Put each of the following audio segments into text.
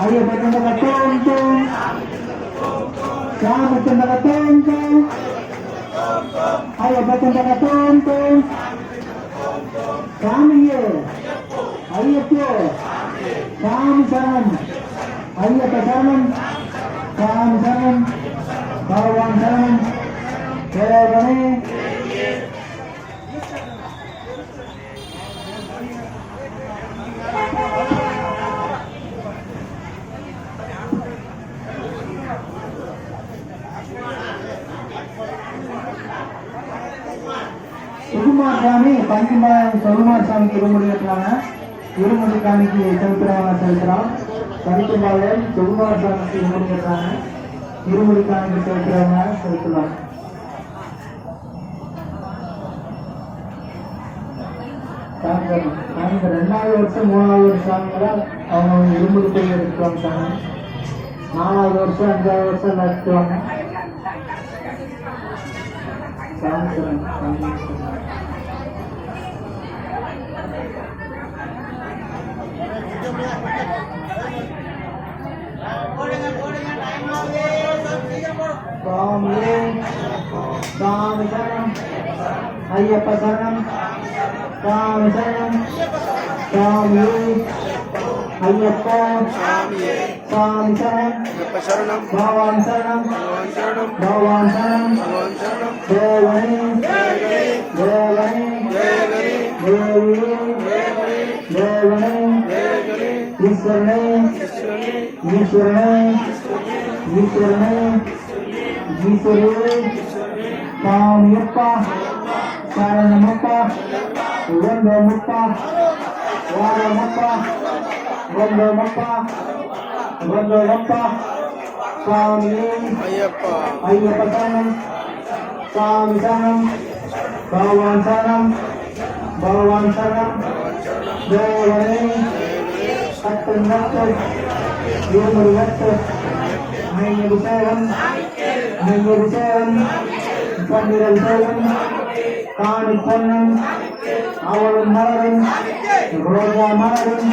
ஐயப்ப சந்தன தோம் தோம் சாமி சந்தன தோம் தோம் ஐயப்ப சந்தன தோம் தோம் சாமியே ஐயப்போ சாமி சரணம் ஐயப்ப சரணம் சாமி சரணம் பகவான் சரணம் தேவனே சுகுமார் சாமி பஞ்சுமாயம் சுகுமார் சாமிக்கு இருமுடி கட்டுறாங்க. இருமுடி காணிக்கு செலுத்துறவங்க செலுத்தலாம். பஞ்சுமாயம் சுகுமார் சாமிக்கு இருமுடி கட்டுறாங்க. இருமுடி காணிக்கு செலுத்துறவங்க செலுத்தலாம். சாமி 2வது வருஷம் 3வது வருஷம் சாமிகளை அவங்க இருமுடி போய் எடுத்துவாங்க. சாமி 4வது வருஷம் 5வது வருஷம் எல்லாம் எடுத்துவாங்க. சாமி சாமி சாமி சரணம் ஐயப்ப சரணம் சாமி சரணம் சாமி ஐயப்பா சாமி சரணம் பகவான் சரணம் பகவான் சரணம் தேவனே தேவனே தேவனே ஈஸ்வரனே ஈஸ்வரனே ஈஸ்வரனே ஈஸ்வரே சாமியப்பா சரணமப்பா வந்தமப்பா வாரமப்பா வந்தமப்பா வந்தமப்பா சாமியே ஐயப்பா ஐயப்ப சரணம் சாமி சரணம் பகவான் சரணம் பகவான் சரணம் தேவனே சத்து நத்து இருமுடி நத்து நெய்யபிஷேகம் நெய்யபிஷேகம் பன்னிரபிஷேகம் காணி பொன்னும் அவளும் மலரும் ரோஜா மலரும்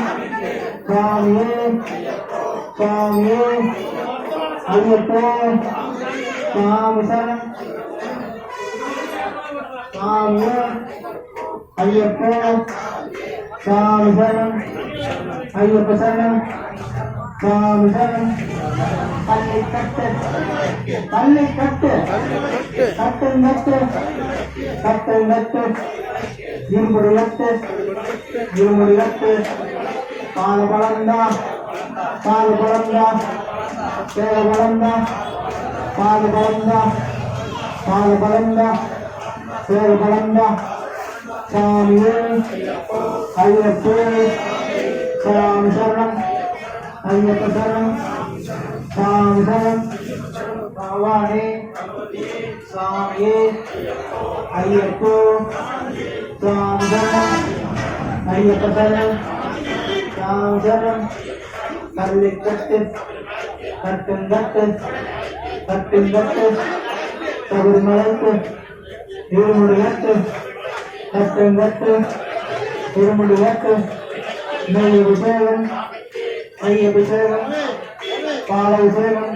சாமியே சாமியே ஐயப்போ சாமி சரணம் சாமியே ஐயப்போ சாமி சரணம் ஐயப்ப சரணம் சாமி சரணம் பள்ளி கட்டு பள்ளி கட்டு கட்டு நட்டு கட்டு நட்டு இருமுடி நட்டு இருமுடி நட்டு பால பழந்தா பால பழந்தா தேவ பழந்தா பால பழந்தா பால பழந்தா தேவ பழந்தா சாமியே ஐயப்போ சாமி சரணம் ஐயப்ப சரணம் சாமி சரணம் பகவானே சாமியே ஐயப்போ சாமி சரணம் ஐயப்ப சரணம் சாமி சரணம் கல்லி கட்டு கட்டுங்கட்டு கட்டுங்கட்டு சபரிமலைக்கு இருமுடி கட்டு கட்டுங்கட்டு இருமுடி கட்டு நெய் அபிஷேகம் ஐயபிஷேகம் பாலாபிஷேகம்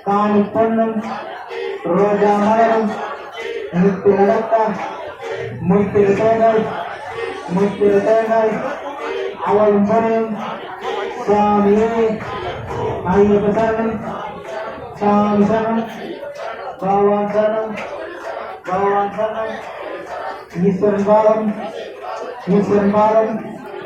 காணி பொன்னும் ரோஜா மலரும் முத்து நடக்க முத்து தேங்காய் அவளும் பொருளும் சாமியே ஐயப்ப சரணம் சாமி சரணம் பகவான் சரணம் பகவான் சரணம் ஈஸ்வரன் பாலம்